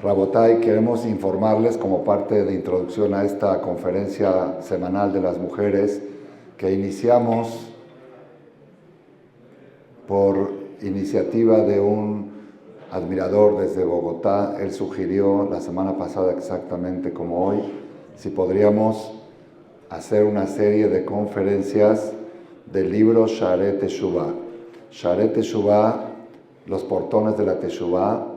Rabotai, queremos informarles como parte de introducción a esta conferencia semanal de las mujeres que iniciamos por iniciativa de un admirador desde Bogotá. Él sugirió la semana pasada, exactamente como hoy, si podríamos hacer una serie de conferencias del libro Sha'arei Teshuvah. Sha'arei Teshuvah, los portones de la Teshuvah,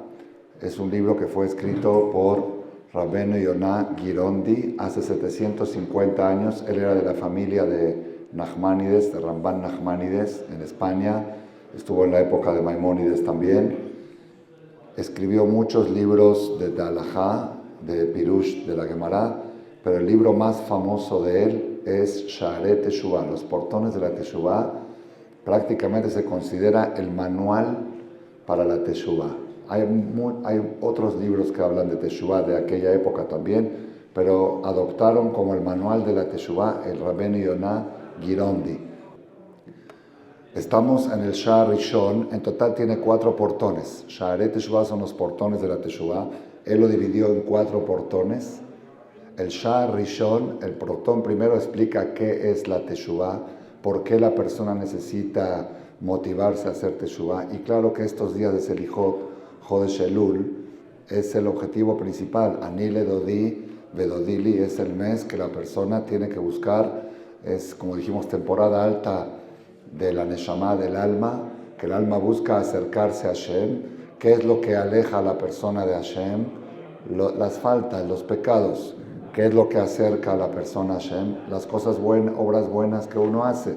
es un libro que fue escrito por Rabbeinu Yonah Girondi hace 750 años. Él era de la familia de Nachmanides, de Ramban Nachmanides, en España. Estuvo en la época de Maimónides también. Escribió muchos libros de Halajá, de Pirush, de la Gemara, pero el libro más famoso de él es Sha'arei Teshuvah, los portones de la Teshuvah. Prácticamente se considera el manual para la Teshuvah. Hay otros libros que hablan de Teshuvah de aquella época también, pero adoptaron como el manual de la Teshuvah el Rabbeinu Yonah Girondi. Estamos en el Sha'ar Rishon, en total tiene 4 portones. Sha'arei Teshuvah son los portones de la Teshuvah. Él lo dividió en 4 portones. El Sha'ar Rishon, el portón primero, explica qué es la Teshuvah, por qué la persona necesita motivarse a hacer Teshuvah. Y claro que estos días de Selichot, Jodesh Elul, es el objetivo principal. Ani Ledodi Vedodili es el mes que la persona tiene que buscar. Es, como dijimos, temporada alta de la Neshama, del alma, que el alma busca acercarse a Hashem. ¿Qué es lo que aleja a la persona de Hashem? Las faltas, los pecados. ¿Qué es lo que acerca a la persona a Hashem? Las cosas buenas, obras buenas que uno hace.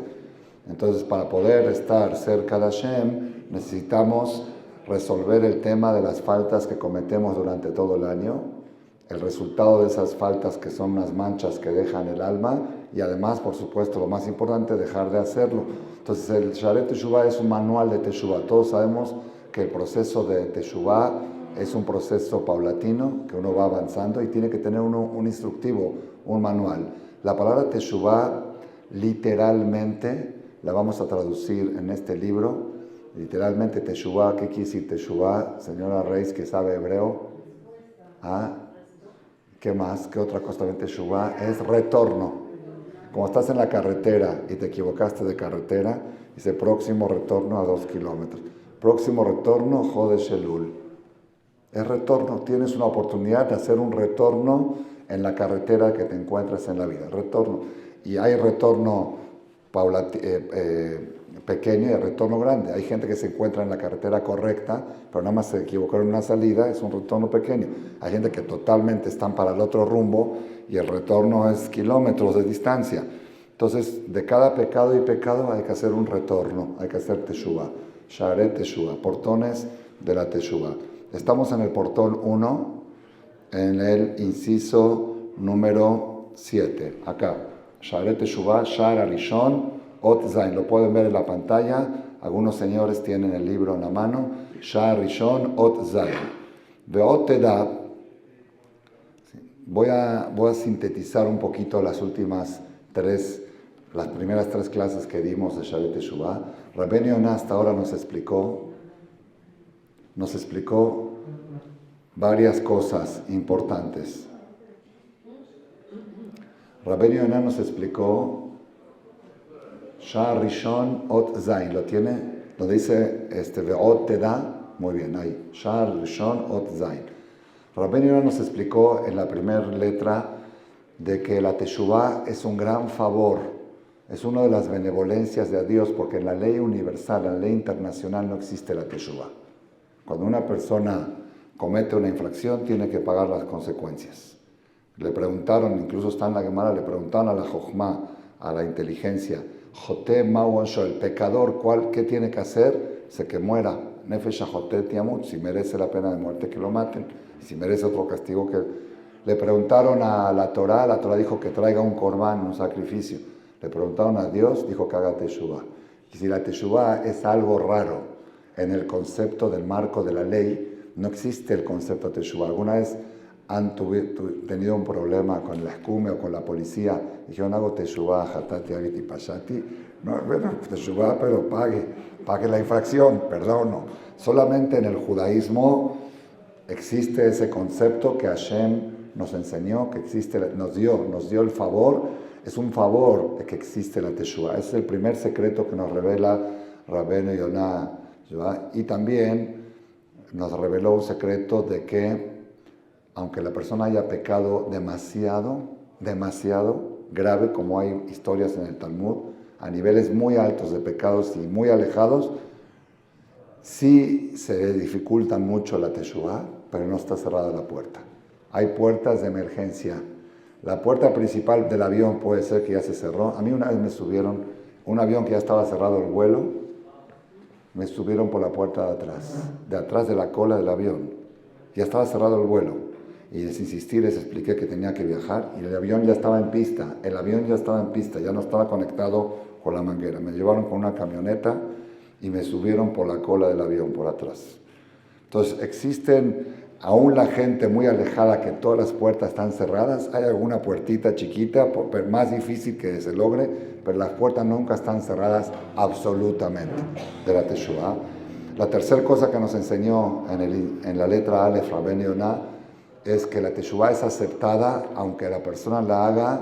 Entonces, para poder estar cerca de Hashem, necesitamos resolver el tema de las faltas que cometemos durante todo el año, el resultado de esas faltas que son unas manchas que dejan el alma, y además, por supuesto, lo más importante, dejar de hacerlo. Entonces, el Sha'arei Teshuvah es un manual de Teshuvah. Todos sabemos que el proceso de Teshuvah es un proceso paulatino, que uno va avanzando y tiene que tener un instructivo, un manual. La palabra Teshuvah, literalmente, la vamos a traducir en este libro. Literalmente, Teshuvah, ¿qué quiere decir Teshuvah? Señora Reis, que sabe hebreo. ¿Ah? ¿Qué más? ¿Qué otra cosa también Teshuvah? Es retorno. Como estás en la carretera y te equivocaste de carretera, dice próximo retorno a 2 kilómetros. Próximo retorno, Jodesh Elul. Es retorno, tienes una oportunidad de hacer un retorno en la carretera que te encuentres en la vida. Retorno. Y hay retorno pequeño y el retorno grande. Hay gente que se encuentra en la carretera correcta, pero nada más se equivocaron en una salida, es un retorno pequeño. Hay gente que totalmente están para el otro rumbo y el retorno es kilómetros de distancia. Entonces, de cada pecado y pecado hay que hacer un retorno, hay que hacer Teshuvah. Sha'arei Teshuvah, portones de la Teshuvah. Estamos en el portón 1, en el inciso número 7, acá. Sha'arei Teshuvah, Sha'ar Rishon, Ot Zain, lo pueden ver en la pantalla. Algunos señores tienen el libro en la mano. Sha'ar Rishon, Ot Zain. Ve'ot Teda. Voy a sintetizar un poquito las primeras 3 clases que dimos de Sha'arei Teshuvah. Rabbeinu Yonah hasta ahora nos explicó varias cosas importantes. Rabbeinu Yonah nos explicó Sha'ar Rishon Ot Zain, ¿lo tiene? Donde dice Ve'ot Teda, muy bien, ahí, Sha'ar Rishon Ot Zain. Rabbeinu Yonah nos explicó en la primera letra de que la Teshuvah es un gran favor, es una de las benevolencias de Dios, porque en la ley universal, en la ley internacional no existe la Teshuvah. Cuando una persona comete una infracción, tiene que pagar las consecuencias. Le preguntaron, incluso está en la Gemara, le preguntaron a la Jochma, a la inteligencia, Joté Mauansho, el pecador, ¿qué tiene que hacer? Que muera. Nefesh Joté Tiamut, si merece la pena de muerte, que lo maten. Si merece otro castigo, que... Le preguntaron a la Torá dijo que traiga un corbán, un sacrificio. Le preguntaron a Dios, dijo que haga Teshuvah. Y si la Teshuvah es algo raro en el concepto del marco de la ley, no existe el concepto de Teshuvah. Alguna vez han tenido un problema con la escume o con la policía, dijeron, hago Teshuvah, Hatati, Agiti, Pashati. No, bueno, Teshuvah, pero pague la infracción, perdono. Solamente en el judaísmo existe ese concepto que Hashem nos enseñó, que existe, nos dio el favor, es un favor de que existe la Teshuvah. Ese es el primer secreto que nos revela Rabbeinu Yonah. Y también nos reveló un secreto de que, aunque la persona haya pecado demasiado grave, como hay historias en el Talmud, a niveles muy altos de pecados y muy alejados, sí se dificulta mucho la Teshuvah, pero no está cerrada la puerta. Hay puertas de emergencia. La puerta principal del avión puede ser que ya se cerró. A mí una vez me subieron, un avión que ya estaba cerrado el vuelo, me subieron por la puerta de atrás de la cola del avión. Ya estaba cerrado el vuelo. Y les insistí, les expliqué que tenía que viajar y el avión ya estaba en pista. El avión ya estaba en pista, ya no estaba conectado con la manguera. Me llevaron con una camioneta y me subieron por la cola del avión, por atrás. Entonces existen, aún la gente muy alejada, que todas las puertas están cerradas, hay alguna puertita chiquita, más difícil que se logre, pero las puertas nunca están cerradas absolutamente de la Teshuvah. La tercera cosa que nos enseñó en la letra Aleph Rabbeinu Yonah es que la Teshuvah es aceptada aunque la persona la haga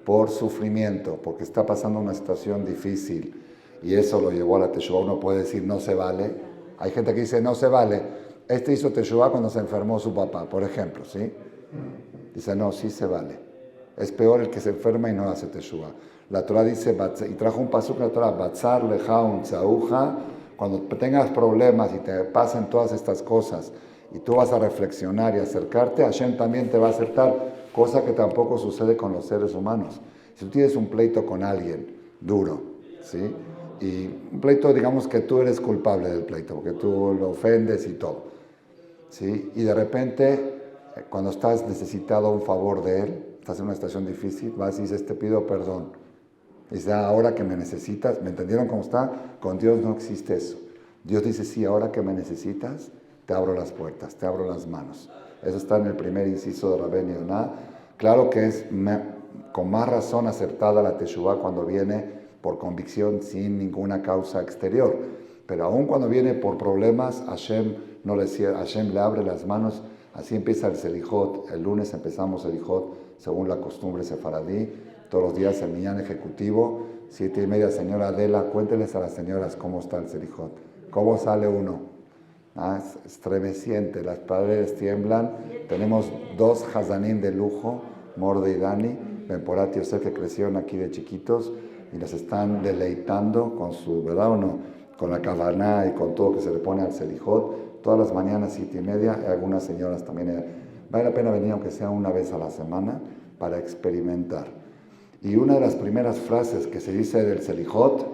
por sufrimiento, porque está pasando una situación difícil. Y eso lo llevó a la Teshuvah. Uno puede decir, no se vale. Hay gente que dice, no se vale. Este hizo Teshuvah cuando se enfermó su papá, por ejemplo, ¿sí? Dice, no, sí se vale. Es peor el que se enferma y no hace Teshuvah. La Torah dice, y trajo un pasuk la Torah, Batzar lejaun tzauja, cuando tengas problemas y te pasen todas estas cosas, y tú vas a reflexionar y acercarte, Hashem también te va a aceptar, cosa que tampoco sucede con los seres humanos. Si tú tienes un pleito con alguien duro, ¿sí? Y un pleito, digamos que tú eres culpable del pleito, porque tú lo ofendes y todo, ¿sí? Y de repente, cuando estás necesitado un favor de él, estás en una situación difícil, vas y dices, te pido perdón. Dice, ahora que me necesitas, ¿me entendieron cómo está? Con Dios no existe eso. Dios dice, sí, ahora que me necesitas, te abro las puertas, te abro las manos. Eso está en el primer inciso de Rabbeinu Yonah. Claro que es con más razón acertada la Teshuvah cuando viene por convicción sin ninguna causa exterior. Pero aún cuando viene por problemas, Hashem le abre las manos. Así empieza el Selijot. El lunes empezamos el Selijot según la costumbre sefaradí. Todos los días el minyan ejecutivo, 7:30, señora Adela, cuénteles a las señoras cómo está el Selijot. ¿Cómo sale uno? Es estremeciente, las paredes tiemblan. Tenemos 2 Hazanim de lujo, Morde y Dani, Ben-Porat y Yosef, que crecieron aquí de chiquitos y nos están deleitando con su, ¿verdad o no? Con la kavaná y con todo que se le pone al Selijot. Todas las mañanas 7:30, hay algunas señoras también. Vale la pena venir aunque sea una vez a la semana para experimentar. Y una de las primeras frases que se dice del Selijot,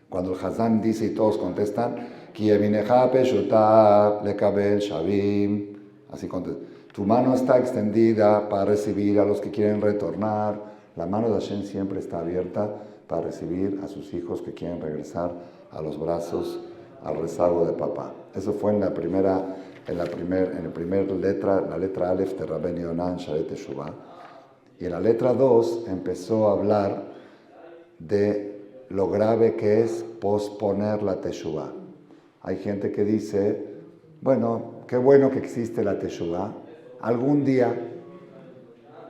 cuando el Hazán dice y todos contestan, así contestan, tu mano está extendida para recibir a los que quieren retornar. La mano de Hashem siempre está abierta para recibir a sus hijos que quieren regresar a los brazos, al rezago de papá. Eso fue en la primera letra, la letra Aleph de Rabbeinu Yonah en Sharet Teshuvah. Y en la letra 2 empezó a hablar de lo grave que es posponer la Teshuvah. Hay gente que dice, bueno, qué bueno que existe la Teshuvah. Algún día,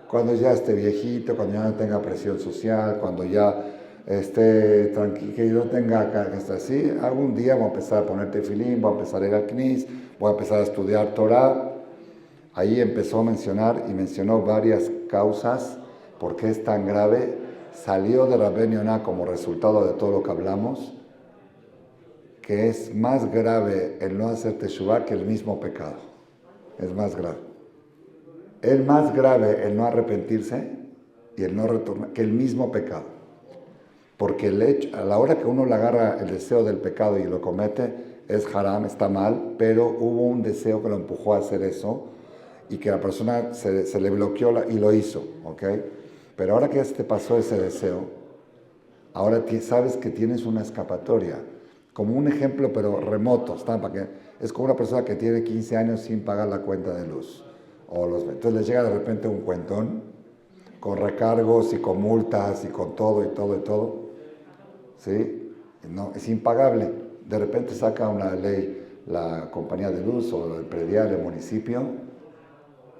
cuando ya esté viejito, cuando ya no tenga presión social, cuando ya esté tranquilo, que no tenga que estar así, algún día voy a empezar a poner tefilín, voy a empezar a ir al Knis, voy a empezar a estudiar Torah. Ahí empezó a mencionar y mencionó varias causas por qué es tan grave. Salió de Rabbeinu Yonah como resultado de todo lo que hablamos, que es más grave el no hacer Teshuvah que el mismo pecado. Es más grave. Es más grave el no arrepentirse y el no retornar que el mismo pecado. Porque el hecho, a la hora que uno le agarra el deseo del pecado y lo comete, es haram, está mal, pero hubo un deseo que lo empujó a hacer eso y que la persona se le bloqueó y lo hizo, ¿ok? Pero ahora que ya se te pasó ese deseo, ahora sabes que tienes una escapatoria. Como un ejemplo, pero remoto, es como una persona que tiene 15 años sin pagar la cuenta de luz. Entonces le llega de repente un cuentón, con recargos y con multas y con todo y todo y todo. ¿Sí? No, es impagable. De repente saca una ley, la compañía de luz o el predial del municipio,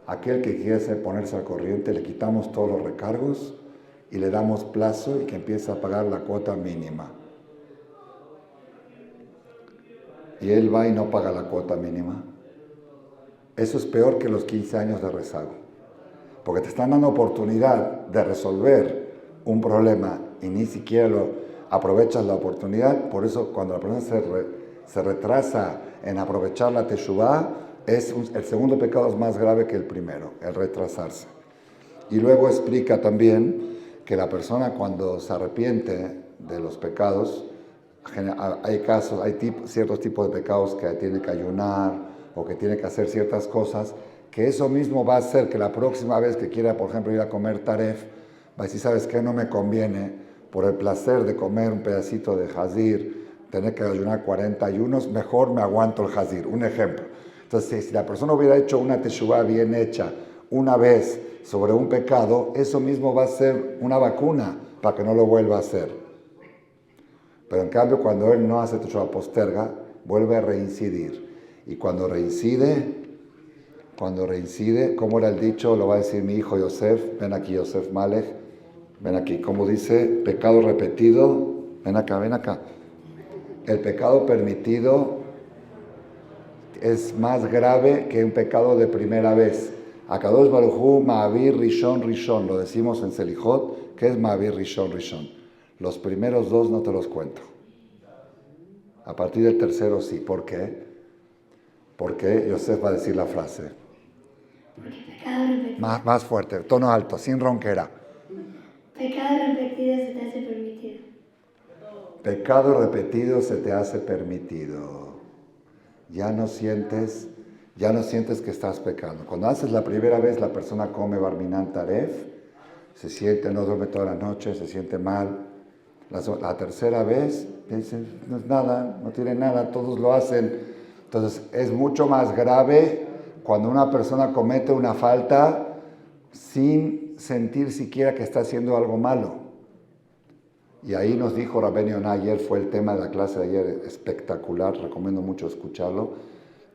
aquel que quiere ponerse al corriente, le quitamos todos los recargos y le damos plazo y que empiece a pagar la cuota mínima. Y él va y no paga la cuota mínima. Eso es peor que los 15 años de rezago. Porque te están dando oportunidad de resolver un problema y ni siquiera aprovechas la oportunidad. Por eso cuando la persona se retrasa en aprovechar la teshuvá, el segundo pecado es más grave que el primero, el retrasarse. Y luego explica también que la persona cuando se arrepiente de los pecados, hay casos, ciertos tipos de pecados que tiene que ayunar o que tiene que hacer ciertas cosas, que eso mismo va a hacer que la próxima vez que quiera, por ejemplo, ir a comer taref, va a decir, ¿sabes qué? No me conviene, por el placer de comer un pedacito de jazir, tener que ayunar 40 ayunos, mejor me aguanto el jazir. Un ejemplo. Entonces, si la persona hubiera hecho una teshuvá bien hecha una vez sobre un pecado, eso mismo va a ser una vacuna para que no lo vuelva a hacer. Pero en cambio, cuando él no hace teshuvá, posterga, vuelve a reincidir. Y cuando reincide, como era el dicho, lo va a decir mi hijo Yosef, ven aquí Yosef Malek, ven aquí, como dice, pecado repetido, ven acá. El pecado permitido es más grave que un pecado de primera vez. Akadosh Baruj Hu, Ma'avir Rishon, lo decimos en Selijot, ¿qué es Ma'avir Rishon? Los primeros dos no te los cuento. A partir del tercero sí. ¿Por qué? Porque Yosef va a decir la frase. Más fuerte, tono alto, sin ronquera. Pecado repetido se te hace permitido. Pecado repetido se te hace permitido. Ya no sientes que estás pecando. Cuando haces la primera vez, la persona come barminan taref, se siente, no duerme toda la noche, se siente mal. La tercera vez, dicen, no es nada, no tiene nada, todos lo hacen. Entonces, es mucho más grave cuando una persona comete una falta sin sentir siquiera que está haciendo algo malo. Y ahí nos dijo Rabbeinu Yonah, ayer fue el tema de la clase de ayer, espectacular, recomiendo mucho escucharlo,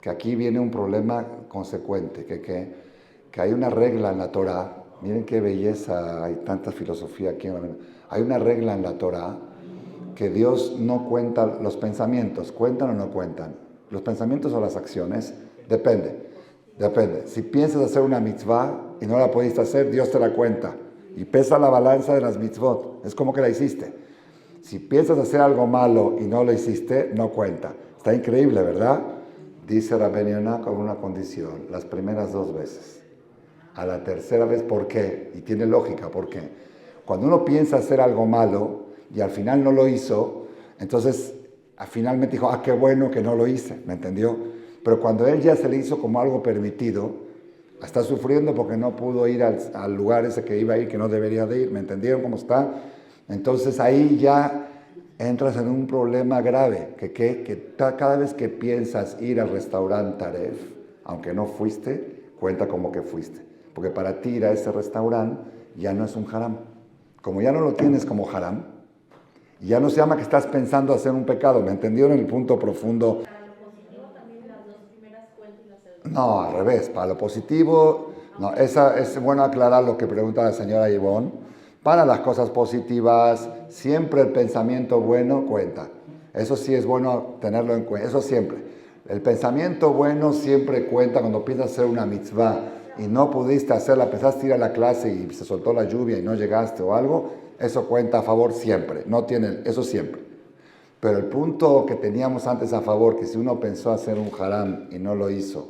que aquí viene un problema consecuente, que hay una regla en la Torah, miren qué belleza, hay tanta filosofía aquí en Rabbeinu. Hay una regla en la Torah que Dios no cuenta los pensamientos, ¿cuentan o no cuentan? Los pensamientos o las acciones, depende. Si piensas hacer una mitzvah y no la pudiste hacer, Dios te la cuenta. Y pesa la balanza de las mitzvot. Es como que la hiciste. Si piensas hacer algo malo y no lo hiciste, no cuenta. Está increíble, ¿verdad? Dice Rabbeinu Yonah con una condición. Las primeras 2 veces. A la tercera vez, ¿por qué? Y tiene lógica, ¿por qué? Cuando uno piensa hacer algo malo y al final no lo hizo, entonces finalmente dijo, qué bueno que no lo hice, ¿me entendió? Pero cuando él ya se le hizo como algo permitido, está sufriendo porque no pudo ir al lugar ese que iba a ir, que no debería de ir, ¿me entendieron cómo está? Entonces ahí ya entras en un problema grave, que cada vez que piensas ir al restaurante Taref, aunque no fuiste, cuenta como que fuiste. Porque para ti ir a ese restaurante ya no es un haram. Como ya no lo tienes como haram, ya no se llama que estás pensando hacer un pecado, ¿me entendieron el punto profundo? No, al revés, para lo positivo, no, es bueno aclarar lo que pregunta la señora Ivonne. Para las cosas positivas, siempre el pensamiento bueno cuenta. Eso sí es bueno tenerlo en cuenta, eso siempre. El pensamiento bueno siempre cuenta cuando piensas hacer una mitzvah y no pudiste hacerla, pensaste ir a la clase y se soltó la lluvia y no llegaste o algo, eso cuenta a favor siempre, eso siempre. Pero el punto que teníamos antes a favor, que si uno pensó hacer un haram y no lo hizo,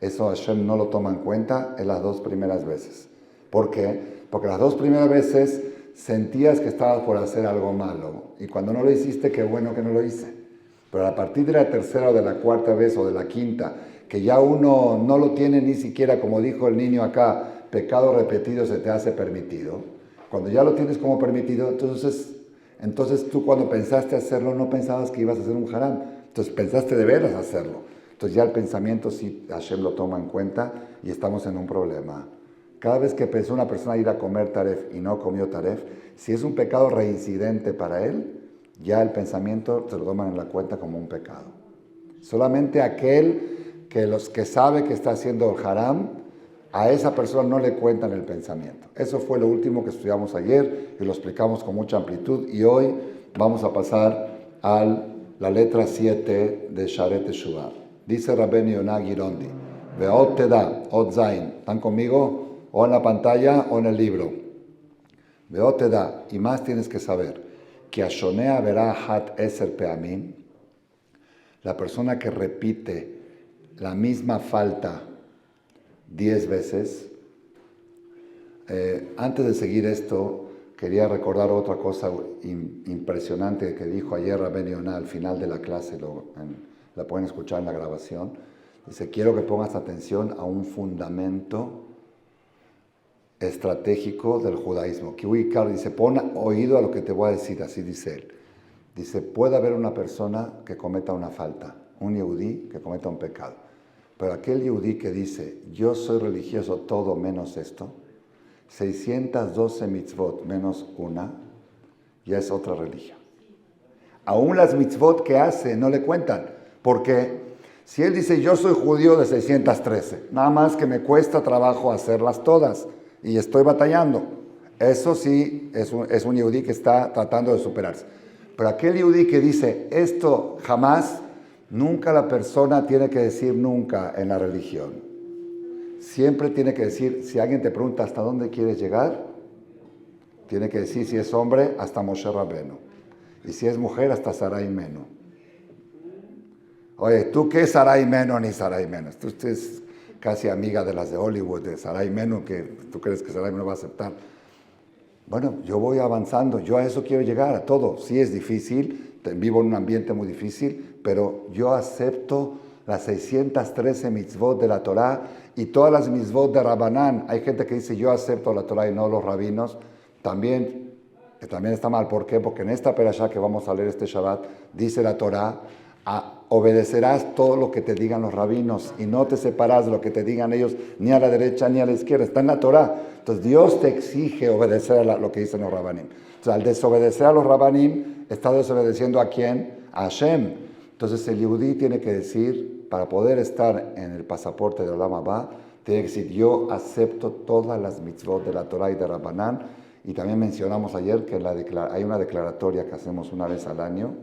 eso Hashem no lo toma en cuenta en las 2 primeras veces. ¿Por qué? Porque las 2 primeras veces sentías que estabas por hacer algo malo. Y cuando no lo hiciste, qué bueno que no lo hice. Pero a partir de la tercera o de la cuarta vez o de la quinta, que ya uno no lo tiene ni siquiera, como dijo el niño acá, pecado repetido se te hace permitido. Cuando ya lo tienes como permitido, entonces tú cuando pensaste hacerlo no pensabas que ibas a hacer un haram. Entonces pensaste de veras hacerlo. Entonces ya el pensamiento sí Hashem lo toma en cuenta y estamos en un problema. Cada vez que pensó una persona ir a comer taref y no comió taref, si es un pecado reincidente para él, ya el pensamiento se lo toman en la cuenta como un pecado. Solamente aquel que sabe que está haciendo el haram, a esa persona no le cuentan el pensamiento. Eso fue lo último que estudiamos ayer y lo explicamos con mucha amplitud. Y hoy vamos a pasar a la letra 7 de Sharet Teshuvah. Dice Rabbeinu Yonah Girondi, Ve'ot Teda, Ot Zain. ¿Están conmigo? O en la pantalla o en el libro. Ve'ot Teda, y más tienes que saber, que Ashonea verá Hat Eser Peamim, la persona que repite la misma falta 10 veces. Antes de seguir esto, quería recordar otra cosa impresionante que dijo ayer Rabbeinu Yonah al final de la clase, la pueden escuchar en la grabación. Dice, quiero que pongas atención a un fundamento estratégico del judaísmo. Kiwi dice, pon oído a lo que te voy a decir, así dice él. Dice, puede haber una persona que cometa una falta, un yehudí que cometa un pecado. Pero aquel yehudí que dice, yo soy religioso todo menos esto, 612 mitzvot menos una, ya es otra religión. Aún las mitzvot que hace no le cuentan, porque si él dice, yo soy judío de 613, nada más que me cuesta trabajo hacerlas todas y estoy batallando, eso sí es un yehudí que está tratando de superarse. Pero aquel yehudí que dice, esto jamás, nunca la persona tiene que decir nunca en la religión. Siempre tiene que decir, si alguien te pregunta hasta dónde quieres llegar, tiene que decir, si es hombre, hasta Moshe Rabbeinu. Y si es mujer, hasta Sarai Menu. Oye, ¿tú qué es Sarai Menu ni Sarai Menu? Tú es casi amiga de las de Hollywood, de Sarai Menu, que tú crees que Sarai Menu va a aceptar. Bueno, yo voy avanzando, yo a eso quiero llegar, a todo. Sí es difícil, vivo en un ambiente muy difícil, pero yo acepto las 613 mitzvot de la Torah y todas las mitzvot de Rabbanán. Hay gente que dice, yo acepto la Torah y no los rabinos. También está mal. ¿Por qué? Porque en esta perashá que vamos a leer este Shabbat, dice la Torah, obedecerás todo lo que te digan los rabinos y no te separarás de lo que te digan ellos ni a la derecha ni a la izquierda. Está en la Torah. Entonces Dios te exige obedecer a lo que dicen los rabanim. Entonces al desobedecer a los rabanim, está desobedeciendo ¿a quién? A Hashem. Entonces el yehudí tiene que decir, para poder estar en el pasaporte de Olam Haba, tiene que decir, yo acepto todas las mitzvot de la Torah y de Rabbanán. Y también mencionamos ayer que hay una declaratoria que hacemos una vez al año,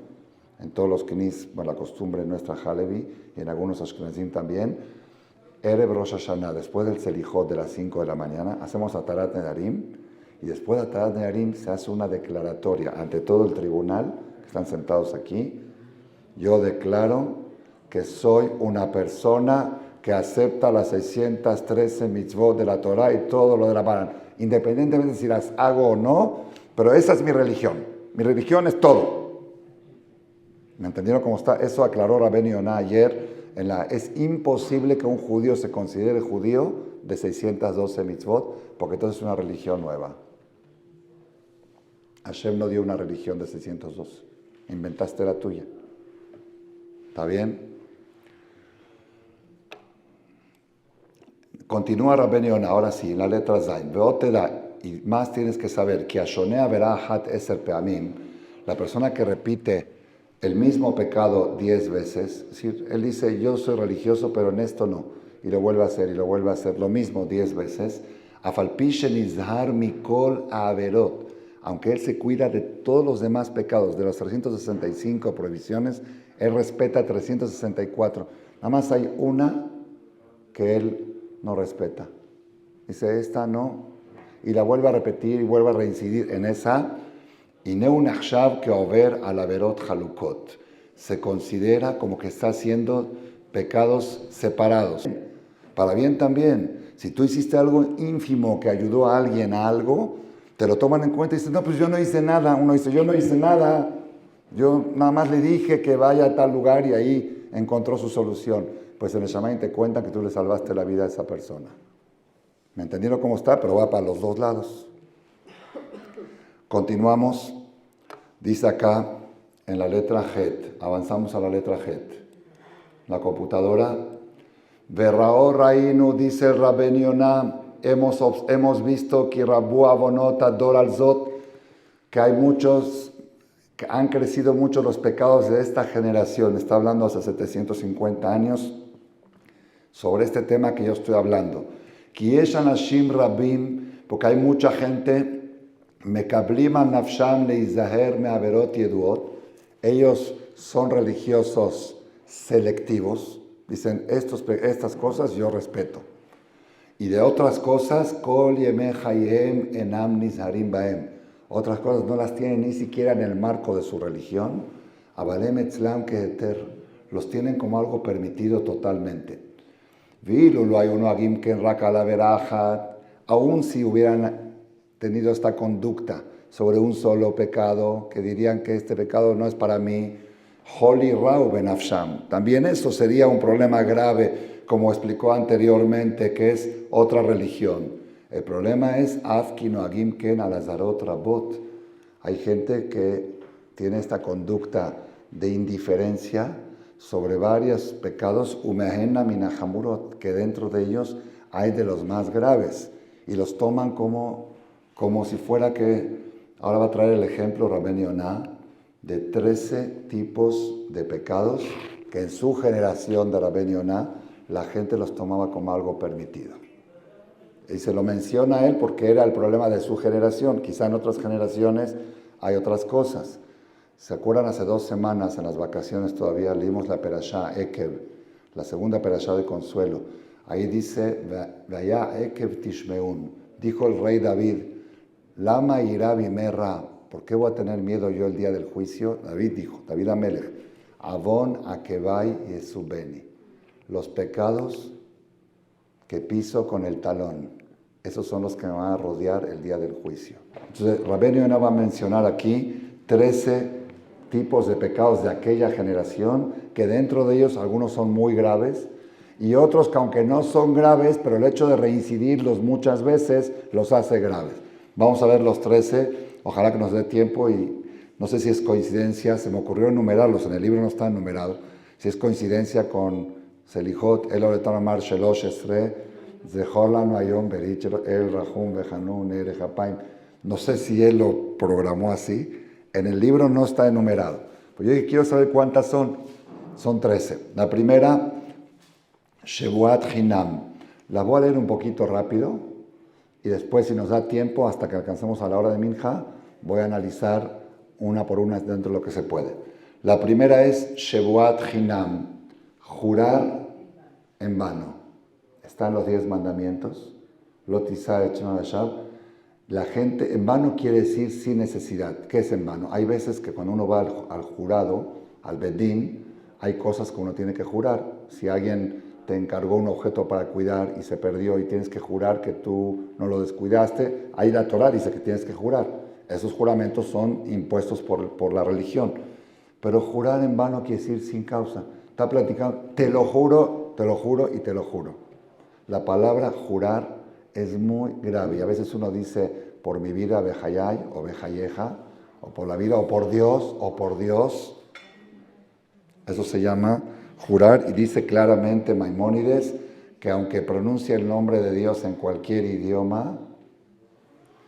en todos los knis, bueno, la costumbre nuestra Halevi, y en algunos Ashkenazim también, Erev Rosh Hashanah, después del Selijot de las 5 de la mañana, hacemos Atarat Nedarim, y después de Atarat Nedarim se hace una declaratoria ante todo el tribunal, que están sentados aquí. Yo declaro que soy una persona que acepta las 613 mitzvot de la Torah y todo lo de la Rabbanán, independientemente de si las hago o no, pero esa es mi religión. Mi religión es todo. ¿Me entendieron cómo está? Eso aclaró Rabbeinu Yonah ayer. Es imposible que un judío se considere judío de 612 mitzvot, porque entonces es una religión nueva. Hashem no dio una religión de 612. Inventaste la tuya. ¿Está bien? Continúa Rabbeinu Yonah, ahora sí, en la letra Zain. Ve'ot Teda, y más tienes que saber, que Ashonea verá Hat Eser Peamim, la persona que repite el mismo pecado 10 veces, es decir, él dice, yo soy religioso, pero en esto no, y lo vuelve a hacer, y lo vuelve a hacer, lo mismo 10 veces, Afalpishe Nizhar Mikol Averot, aunque él se cuida de todos los demás pecados, de los 365 prohibiciones, él respeta 364, nada más hay una que él no respeta, dice, esta no, y la vuelve a repetir, y vuelve a reincidir en esa. Y Neun Achshav que over al Averot Halukot. Se considera como que está haciendo pecados separados. Para bien también. Si tú hiciste algo ínfimo que ayudó a alguien a algo, te lo toman en cuenta y dicen, no, pues yo no hice nada. Uno dice, yo no hice nada. Yo nada más le dije que vaya a tal lugar y ahí encontró su solución. Pues en el Shamayim te cuentan que tú le salvaste la vida a esa persona. ¿Me entendieron cómo está? Pero va para los dos lados. Continuamos, dice acá en la letra Het, avanzamos a la letra Het, la computadora, Verrao Rainu, dice Rabbeinu Yonah, hemos visto que Rabu Avonot Ador al Zot, que hay muchos que han crecido mucho los pecados de esta generación. Está hablando hace 750 años sobre este tema que yo estoy hablando. Ki yesh anashim rabim, porque hay mucha gente, mekablim al nafsham leizaher me'averot yeduot. Ellos son religiosos selectivos. Dicen, estas cosas yo respeto. Y de otras cosas, kol yemei chayhem enam nizharim bahem. Otras cosas no las tienen ni siquiera en el marco de su religión. Abalem etzlam keheter. Los tienen como algo permitido totalmente. Vilu lo hay uno agim ken rak ala verajat. Aún si hubieran tenido esta conducta sobre un solo pecado, que dirían que este pecado no es para mí, Holi Rau benafsham. También eso sería un problema grave, como explicó anteriormente, que es otra religión. El problema es Afkino Agim Ken Alazarot Rabot. Hay gente que tiene esta conducta de indiferencia sobre varios pecados, Umehena Minahamurot, que dentro de ellos hay de los más graves, y los toman como si fuera que, ahora va a traer el ejemplo Rabben Yonah, de 13 tipos de pecados que en su generación de Rabben Yonah la gente los tomaba como algo permitido. Y se lo menciona a él porque era el problema de su generación. Quizá en otras generaciones hay otras cosas. ¿Se acuerdan? Hace 2 semanas en las vacaciones todavía leímos la Perashá Ekev, la segunda Perashá de Consuelo. Ahí dice, Vaya Ekev Tishmeun, dijo el rey David, Lama ira bimerra, ¿por qué voy a tener miedo yo el día del juicio? David dijo, David Amelech, Avon Akevai Yesubeni, los pecados que piso con el talón, esos son los que me van a rodear el día del juicio. Entonces, Rabben Yonah va a mencionar aquí 13 tipos de pecados de aquella generación, que dentro de ellos algunos son muy graves, y otros que aunque no son graves, pero el hecho de reincidirlos muchas veces los hace graves. Vamos a ver los 13, ojalá que nos dé tiempo, y no sé si es coincidencia, se me ocurrió enumerarlos, en el libro no está enumerado, si es coincidencia con Selijot, El Oretamar Shelosh Esre, Zehorlanu Ayom Berich El Rahum Behanun Ere Hapaim. No sé si él lo programó así, en el libro no está enumerado. Pues yo quiero saber cuántas son. Son 13. La primera, Shevuat Hinam. La voy a leer un poquito rápido y después, si nos da tiempo, hasta que alcancemos a la hora de Minja, voy a analizar una por una dentro de lo que se puede. La primera es Shevuat Hinam, jurar en vano. Están los 10 mandamientos. Lotizah Echon Ashab. La gente, en vano quiere decir sin necesidad. ¿Qué es en vano? Hay veces que cuando uno va al jurado, al bedín, hay cosas que uno tiene que jurar. Si alguien te encargó un objeto para cuidar y se perdió y tienes que jurar que tú no lo descuidaste, ahí la Torah dice que tienes que jurar. Esos juramentos son impuestos por la religión. Pero jurar en vano quiere decir sin causa. Está platicando, te lo juro y te lo juro. La palabra jurar es muy grave. Y a veces uno dice, por mi vida, Bejayay o Bejayeja, o por la vida, o por Dios. Eso se llama jurar, y dice claramente Maimónides que aunque pronuncie el nombre de Dios en cualquier idioma,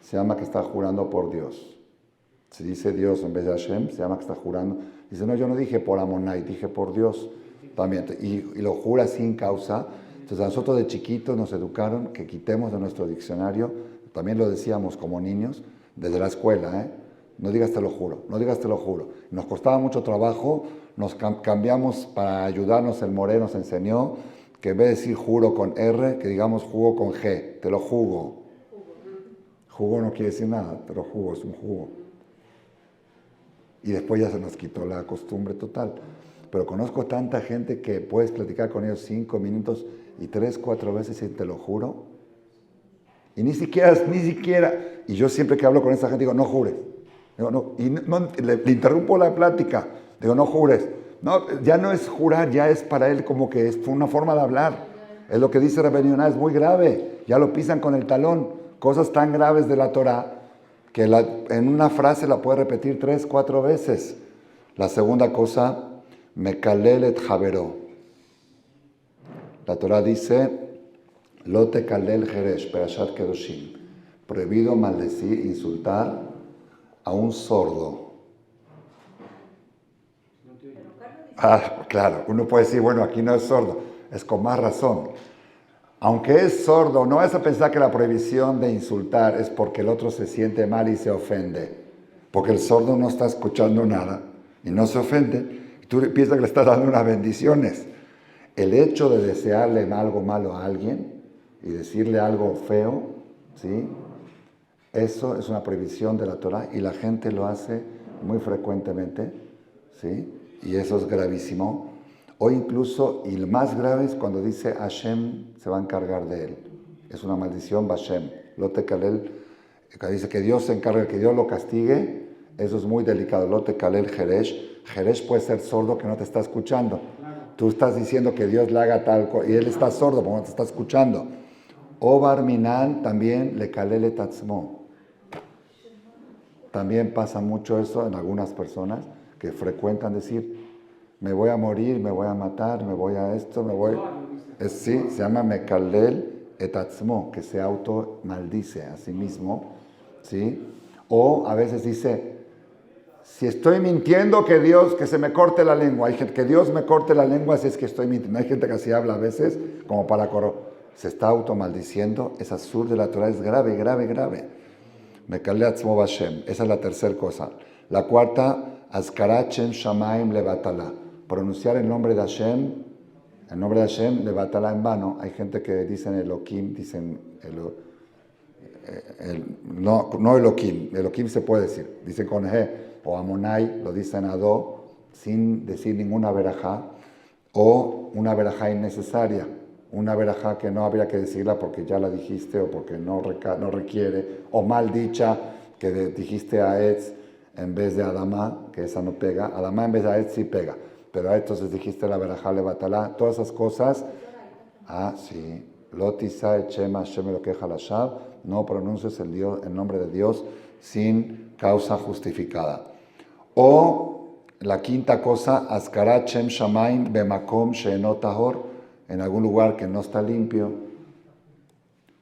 se llama que está jurando por Dios. Si dice Dios en vez de Hashem, se llama que está jurando. Dice, no, yo no dije por Amonai, dije por Dios. También, y lo jura sin causa. Entonces a nosotros de chiquitos nos educaron que quitemos de nuestro diccionario, también lo decíamos como niños, desde la escuela, no digas te lo juro, no digas te lo juro. Nos costaba mucho trabajo, nos cambiamos para ayudarnos, el More nos enseñó que en vez de decir juro con R, que digamos jugo con G, te lo jugo. Jugo no quiere decir nada, te lo jugo, es un jugo. Y después ya se nos quitó la costumbre total. Pero conozco tanta gente que puedes platicar con ellos 5 minutos y 3, 4 veces y te lo juro. Y ni siquiera, y yo siempre que hablo con esa gente digo, no jures. Digo, no, y no, le interrumpo la plática, digo, no jures. No, ya no es jurar, ya es para él como que es una forma de hablar. Es lo que dice Rabben Yonah, es muy grave. Ya lo pisan con el talón. Cosas tan graves de la Torah que en una frase la puede repetir 3, 4 veces. La segunda cosa, Mekalel et Javero. La Torah dice, Lo tekalel jeresh, Perashat Kedoshim. Prohibido maldecir, insultar a un sordo. Ah, claro, uno puede decir, bueno, aquí no es sordo, es con más razón. Aunque es sordo, no vas a pensar que la prohibición de insultar es porque el otro se siente mal y se ofende. Porque el sordo no está escuchando nada y no se ofende. Tú piensas que le estás dando unas bendiciones. El hecho de desearle algo malo a alguien y decirle algo feo, ¿sí? Eso es una prohibición de la Torah y la gente lo hace muy frecuentemente, ¿sí? Y eso es gravísimo. O incluso, y lo más grave es cuando dice Hashem se va a encargar de él. Es una maldición, Hashem. Lote Kalel, que dice que Dios se encargue, que Dios lo castigue, eso es muy delicado. Lote Kalel Jeresh. Jeresh puede ser sordo que no te está escuchando. Tú estás diciendo que Dios le haga tal cosa, y él está sordo porque no te está escuchando. O Barminan también le Kalel Tatzmo. También pasa mucho eso en algunas personas que frecuentan decir, me voy a morir, me voy a matar, me voy a esto, me voy... Sí, se llama Mekalel etatzmo, que se auto maldice a sí mismo, ¿sí? O a veces dice, si estoy mintiendo, que se me corte la lengua. Hay gente que Dios me corte la lengua si es que estoy mintiendo. Hay gente que así habla a veces, como para se está auto maldiciendo. Es absurdo de la Torah, es grave, grave, grave. Mekalel atzmo Bashem. Esa es la tercera cosa. La cuarta, Azkarat Shem Shamaim Levatala. Pronunciar el nombre de Hashem, Levatala en vano. Hay gente que dicen Elohim, dicen no Elohim. Elohim se puede decir. Dicen con He. O Amonai, lo dicen Ado, sin decir ninguna verajá. O una verajá innecesaria. Una verajá que no habría que decirla porque ya la dijiste o porque no requiere, o mal dicha, que dijiste a Etz en vez de Adama, que esa no pega. Adama en vez de Etz sí pega, pero entonces dijiste la verajá levatalá, todas esas cosas. Sí. Lotisa echema Hashem lo queja la shab, no pronuncies el nombre de Dios sin causa justificada. O la quinta cosa, Azkarat Shem Shamaim bemakom she'eno tahor, en algún lugar que no está limpio.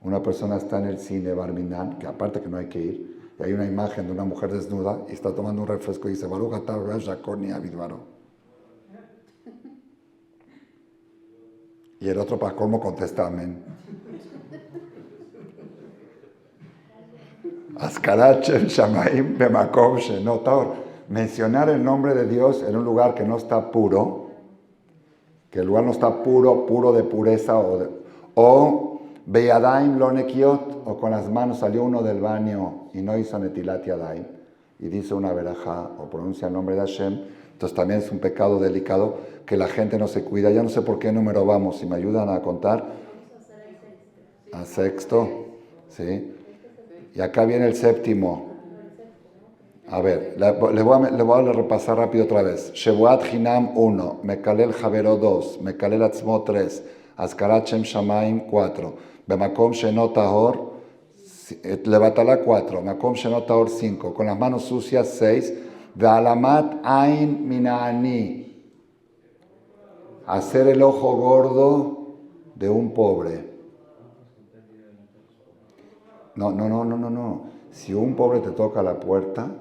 Una persona está en el cine Barminan, que aparte que no hay que ir, y hay una imagen de una mujer desnuda y está tomando un refresco y dice, Baruch atah Rosh Hakoni Abidvaro. Y el otro para colmo contesta amén. Azkarat Shem Shamaim bemakom she'eno tahor. Mencionar el nombre de Dios en un lugar que no está puro, que el lugar no está puro de pureza, o Beyadaim lo nekiot, o con las manos salió uno del baño y no hizo netilat yadaim, y dice una verajá, o pronuncia el nombre de Hashem, entonces también es un pecado delicado que la gente no se cuida. Ya no sé por qué número vamos, si me ayudan a contar. A sexto, ¿sí? Y acá viene el séptimo. A ver, le voy a repasar rápido otra vez. Shevuat Hinam 1, Mekalel Javero 2, Mekalel Atzmo 3, Azkarat Shem Shamaim 4, Bemakom Sheno Tahor, Levatala 4, Bemakom Sheno Tahor 5, con las manos sucias 6, Ve'alamat Ain Minaani, hacer el ojo gordo de un pobre. No. Si un pobre te toca la puerta,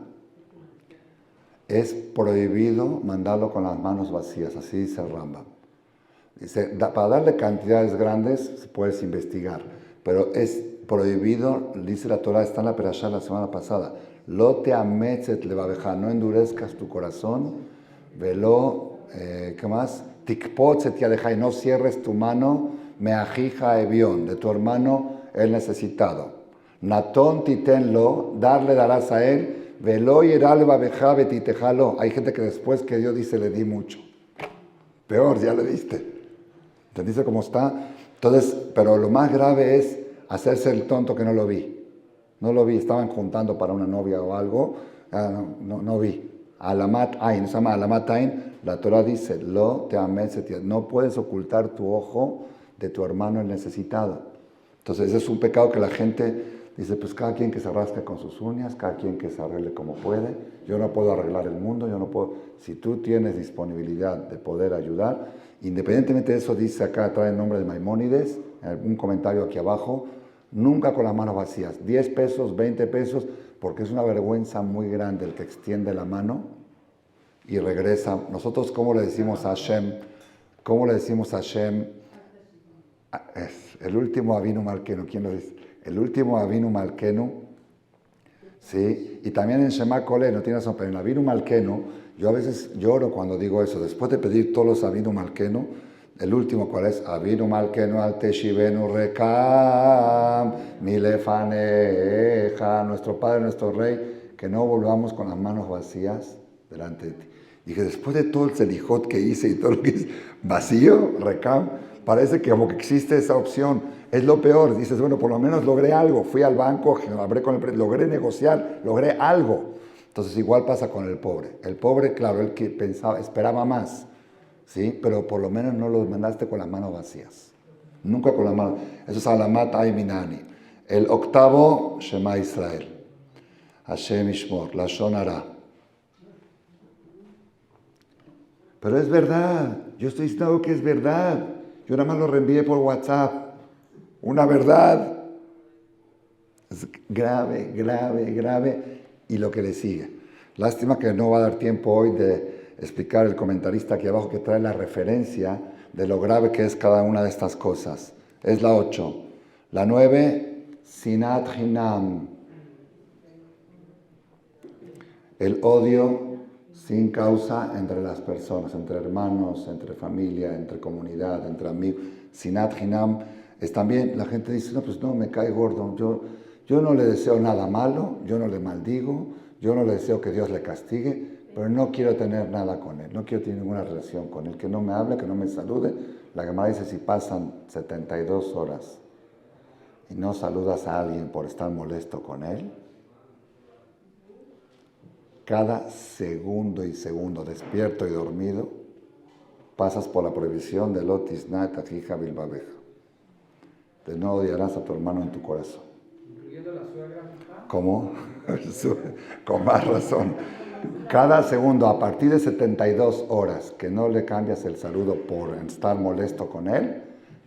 es prohibido mandarlo con las manos vacías, así dice el Rambam. Dice, para darle cantidades grandes puedes investigar, pero es prohibido, dice la Torah, está en la Perashá la semana pasada, lo te ametzet levabeja, no endurezcas tu corazón, velo, ¿qué más? Tikpotzet yadeja, y no cierres tu mano, meajija evión, de tu hermano el necesitado. Natón titenlo, darle darás a él, velo y eralba beja betitejalo. Hay gente que después que Dios dice le di mucho. Peor, ya le diste. ¿Entendiste cómo está? Entonces, pero lo más grave es hacerse el tonto que no lo vi. No lo vi, estaban juntando para una novia o algo, no vi. Alamat Ain, se llama Alamat Ain, la Torah dice, lo te ametzet, no puedes ocultar tu ojo de tu hermano el necesitado. Entonces, ese es un pecado que la gente dice, pues cada quien que se rasque con sus uñas, cada quien que se arregle como puede. Yo no puedo arreglar el mundo, yo no puedo. Si tú tienes disponibilidad de poder ayudar, independientemente de eso, dice acá, trae el nombre de Maimónides, en algún comentario aquí abajo, nunca con las manos vacías, 10 pesos, 20 pesos, porque es una vergüenza muy grande el que extiende la mano y regresa. Nosotros, ¿cómo le decimos a Hashem? ¿Cómo le decimos a Hashem? Es el último Avinu Malkenu. ¿Quién lo dice? El último Avinu Malkenu. ¿Sí? Y también en Shema Kole, no tiene razón, pero en Avinu Malkenu, yo a veces lloro cuando digo eso. Después de pedir todos los Avinu Malkenu, el último, ¿cuál es? Avinu Malkenu al Teshivenu Rekam, Milefaneja, nuestro Padre, nuestro Rey, que no volvamos con las manos vacías delante de ti. Dije, después de todo el selijot que hice y todo lo que hice, vacío, Rekam, parece que como que existe esa opción. Es lo peor. Dices, bueno, por lo menos logré algo. Fui al banco, hablé con el logré negociar, logré algo. Entonces igual pasa con el pobre. El pobre, claro, el que pensaba, esperaba más. ¿Sí? Pero por lo menos no los mandaste con las manos vacías. Nunca con las manos. Eso es Alamat Ayminani. El octavo, Shema Israel. Hashem Ishmor, Lashon Hara. Pero es verdad. Yo estoy diciendo que es verdad. Yo nada más lo reenvié por WhatsApp. Una verdad. Es grave, grave, grave. Y lo que le sigue. Lástima que no va a dar tiempo hoy de explicar el comentarista aquí abajo que trae la referencia de lo grave que es cada una de estas cosas. Es la 8. La 9, Sinat Hinam. El odio sin causa entre las personas, entre hermanos, entre familia, entre comunidad, entre amigos. Sinat Hinam es también, la gente dice, no, pues no, me cae gordo. Yo no le deseo nada malo, yo no le maldigo, yo no le deseo que Dios le castigue, pero no quiero tener nada con él, no quiero tener ninguna relación con él, que no me hable, que no me salude. La Gemara dice, si pasan 72 horas y no saludas a alguien por estar molesto con él, cada segundo y segundo, despierto y dormido, pasas por la prohibición de Lotis Nat Ajija Bilbabeja. De no odiarás a tu hermano en tu corazón. ¿Incluyendo la suegra? ¿Cómo? Con más razón. Cada segundo, a partir de 72 horas que no le cambias el saludo por estar molesto con él,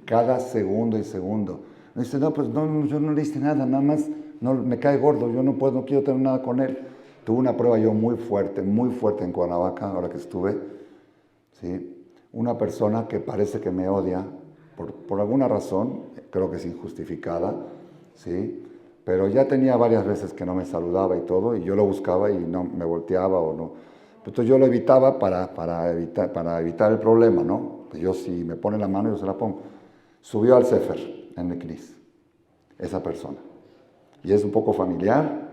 cada segundo y segundo. Dice, no, pues no, yo no le hice nada, nada más no, me cae gordo, yo no puedo, no quiero tener nada con él. Tuve una prueba yo muy fuerte en Cuernavaca, ahora que estuve, ¿sí? Una persona que parece que me odia, por alguna razón, creo que es injustificada, ¿sí? Pero ya tenía varias veces que no me saludaba y todo, y yo lo buscaba y no me volteaba o no. Entonces yo lo evitaba para evitar el problema, ¿no? Yo si me pone la mano, yo se la pongo. Subió al Sefer en el Knis, esa persona. Y es un poco familiar,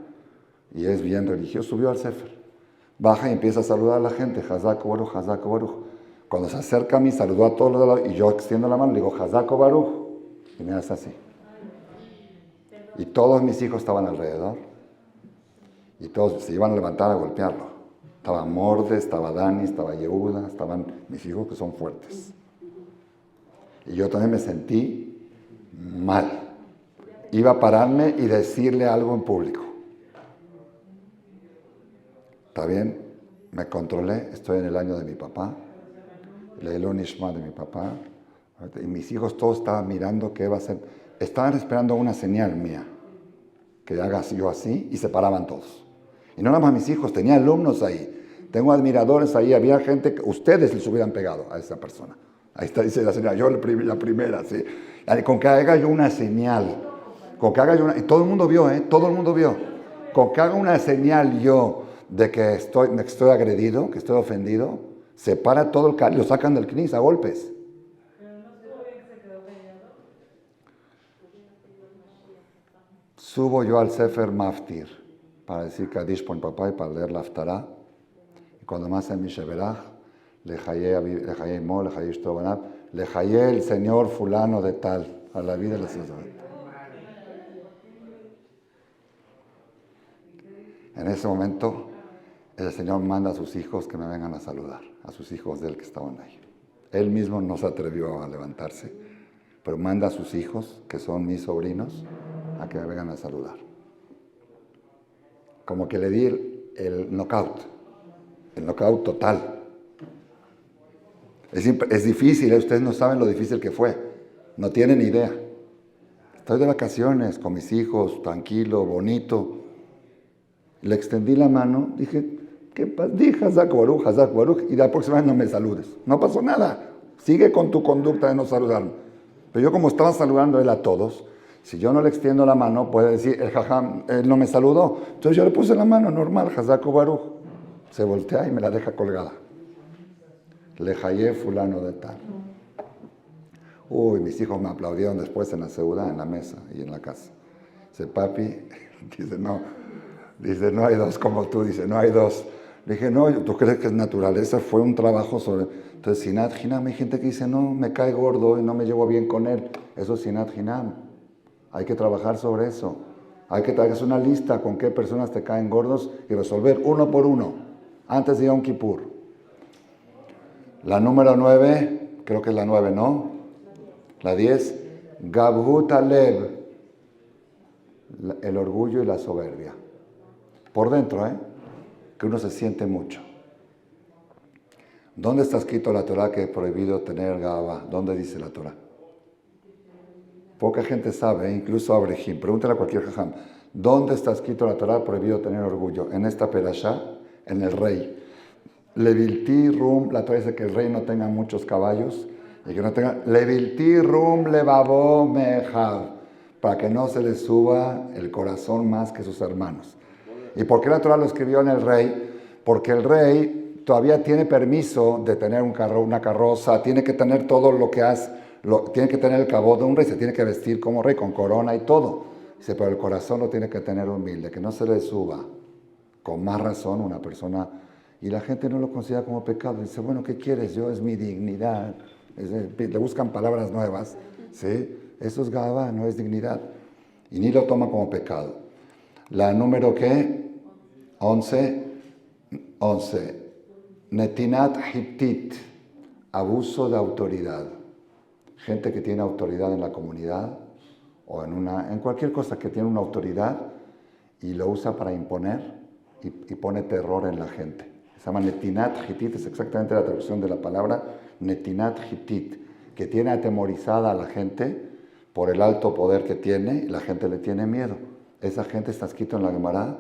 y es bien religioso, subió al Sefer. Baja y empieza a saludar a la gente, Hazak Baruch, Hazak Baruch. Cuando se acerca a mí, saludó a todos los de la, y yo extiendo la mano, le digo, Hazak Baruch, y me hace así. Y todos mis hijos estaban alrededor, y todos se iban a levantar a golpearlo. Estaba Morde, estaba Dani, estaba Yehuda, estaban mis hijos que son fuertes. Y yo también me sentí mal. Iba a pararme y decirle algo en público. ¿Está bien? Me controlé, estoy en el año de mi papá, Leilón Ishma de mi papá, y mis hijos todos estaban mirando qué iba a hacer. Estaban esperando una señal mía, que haga yo así, y se paraban todos. Y no nada más mis hijos, tenía alumnos ahí, tengo admiradores ahí, había gente que ustedes les hubieran pegado a esa persona. Ahí está, dice la señora, yo la primera, ¿sí? Con que haga yo una señal, con que haga yo una, y todo el mundo vio, todo el mundo vio, con que haga una señal yo de que estoy agredido, que estoy ofendido, se para todo el carro, lo sacan del Knis a golpes. Subo yo al Sefer Maftir para decir Kadish por mi papá y para leer la Haftarah. Y cuando más en mi Sheberach, Lejayé Mo, Lejayé Shtobanab, Lejayé el señor fulano de tal, a la vida de la ciudad. En ese momento, el Señor manda a sus hijos que me vengan a saludar, a sus hijos de él que estaban ahí. Él mismo no se atrevió a levantarse, pero manda a sus hijos, que son mis sobrinos, a que me vengan a saludar. Como que le di el knockout total. Es difícil, ustedes no saben lo difícil que fue, no tienen idea. Estoy de vacaciones con mis hijos, tranquilo, bonito. Le extendí la mano, dije, ¿Qué pasa? Di Hazak Baruch, y la próxima vez no me saludes. No pasó nada. Sigue con tu conducta de no saludarme. Pero yo como estaba saludando él a todos, si yo no le extiendo la mano, puede decir, el jajam, él no me saludó. Entonces yo le puse la mano normal, Hazak Baruch. Se voltea y me la deja colgada. Le jayé fulano de tal. Uy, mis hijos me aplaudieron después en la seudá, en la mesa y en la casa. Dice, papi, dice, no hay dos como tú, dice, no hay dos. Le dije, no, ¿tú crees que es naturaleza? Fue un trabajo sobre... Entonces, sinat hinam, hay gente que dice, no, me cae gordo y no me llevo bien con él. Eso es sinat hinam. Hay que trabajar sobre eso. Hay que hacer una lista con qué personas te caen gordos y resolver uno por uno, antes de Yom Kippur. La número 9, creo que es la 9, ¿no? La 10, Gabhut Alev, el orgullo y la soberbia. Por dentro, que uno se siente mucho. ¿Dónde está escrito la Torah que es prohibido tener gaba? ¿Dónde dice la Torah? Poca gente sabe, incluso Abrejim. Pregúntale a cualquier jajam. ¿Dónde está escrito la Torah prohibido tener orgullo? En esta perashá, en el rey. Levilti rum, la Torah dice que el rey no tenga muchos caballos y que no tenga... Levilti rum levavo mejav, para que no se le suba el corazón más que sus hermanos. ¿Y por qué la Torah lo escribió en el rey? Porque el rey todavía tiene permiso de tener un carro, una carroza, tiene que tener todo lo que hace, tiene que tener el cabot de un rey, se tiene que vestir como rey, con corona y todo. Dice, pero el corazón lo tiene que tener humilde, que no se le suba. Con más razón una persona, y la gente no lo considera como pecado. Dice, bueno, ¿qué quieres? Yo es mi dignidad. Le buscan palabras nuevas, ¿sí? Eso es gaba, no es dignidad. Y ni lo toma como pecado. La número, ¿qué? 11. Netinat hiptit, abuso de autoridad. Gente que tiene autoridad en la comunidad o en cualquier cosa que tiene una autoridad y lo usa para imponer y pone terror en la gente. Se llama netinat hiptit, es exactamente la traducción de la palabra netinat hiptit, que tiene atemorizada a la gente por el alto poder que tiene y la gente le tiene miedo. Esa gente está escrito en la Gemara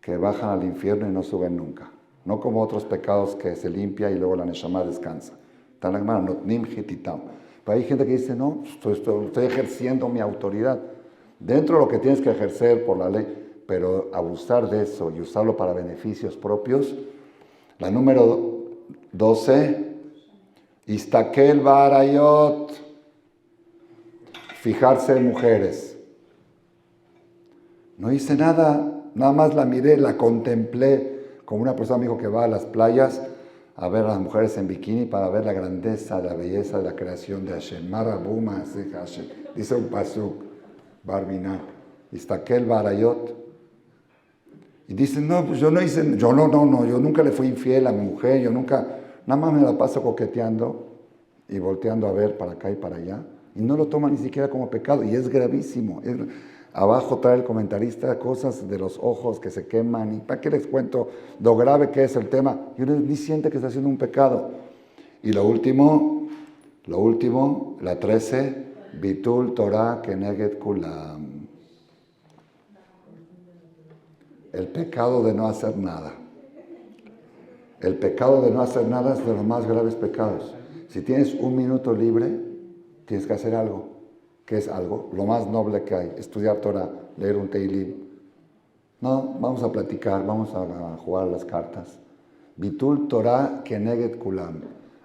que bajan al infierno y no suben nunca. No como otros pecados que se limpia y luego la Neshama descansa. Está en la Gemara, notnim hititam. Pero hay gente que dice, no, estoy ejerciendo mi autoridad. Dentro de lo que tienes que ejercer por la ley, pero abusar de eso y usarlo para beneficios propios. La número 12, Istakel Barayot, fijarse en mujeres. No hice nada, nada más la miré, la contemplé. Como una persona me dijo que va a las playas a ver a las mujeres en bikini para ver la grandeza, la belleza de la creación de Hashem. Marabuma, Hashem. Dice un pasuk, Barbina, Istakel Barayot. Y dicen, no, pues yo no hice, yo nunca le fui infiel a mi mujer, yo nunca, nada más me la paso coqueteando y volteando a ver para acá y para allá. Y no lo toma ni siquiera como pecado, y es gravísimo. Abajo trae el comentarista cosas de los ojos que se queman, y ¿para qué les cuento lo grave que es el tema? Y uno ni siente que está haciendo un pecado. Y lo último, la 13, Bitul Torah Keneged Kulam. El pecado de no hacer nada. El pecado de no hacer nada es de los más graves pecados. Si tienes un minuto libre, tienes que hacer algo. ¿Qué es algo? Lo más noble que hay. Estudiar Torah, leer un Teilim. No, vamos a platicar, vamos a jugar las cartas. Bitul Torah Keneged Kulam.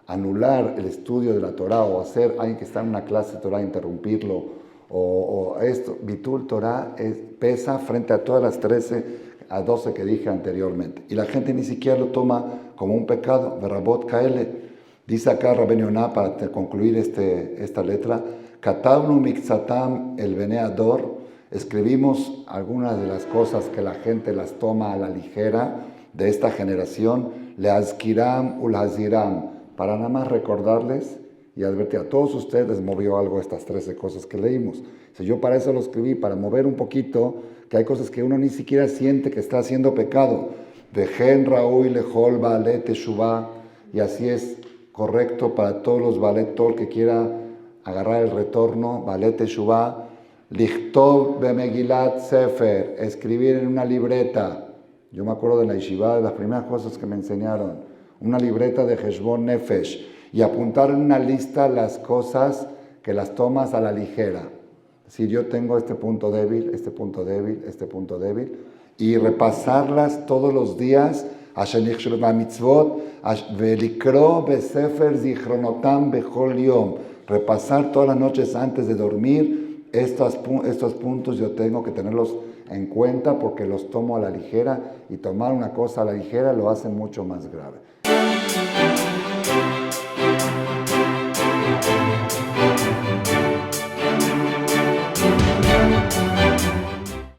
Anular el estudio de la Torah o hacer alguien que está en una clase de Torah, interrumpirlo. O esto. Bitul Torah pesa frente a todas las 13 a 12 que dije anteriormente. Y la gente ni siquiera lo toma como un pecado. Verabot Kaele. Dice acá Rabben Yonah, para concluir esta letra, Katabnu Mikzatam el Beneador, escribimos algunas de las cosas que la gente las toma a la ligera de esta generación, Leazkiram Ulhaziram, para nada más recordarles y advertir a todos ustedes, movió algo estas 13 cosas que leímos. Yo para eso lo escribí, para mover un poquito, que hay cosas que uno ni siquiera siente que está haciendo pecado. Vejen Raúl Lejol Baale Teshuvah, y así es correcto para todos los Baale, todo el que quiera agarrar el retorno, Baale Teshuvah, Lichtov Bemegilat Sefer, escribir en una libreta, Yo me acuerdo de la yeshiva, de las primeras cosas que me enseñaron, una libreta de Heshbon Nefesh, y apuntar en una lista las cosas que las tomas a la ligera. Si yo tengo este punto débil, este punto débil, este punto débil, y repasarlas todos los días, repasar todas las noches antes de dormir, estos puntos yo tengo que tenerlos en cuenta porque los tomo a la ligera, y tomar una cosa a la ligera lo hace mucho más grave.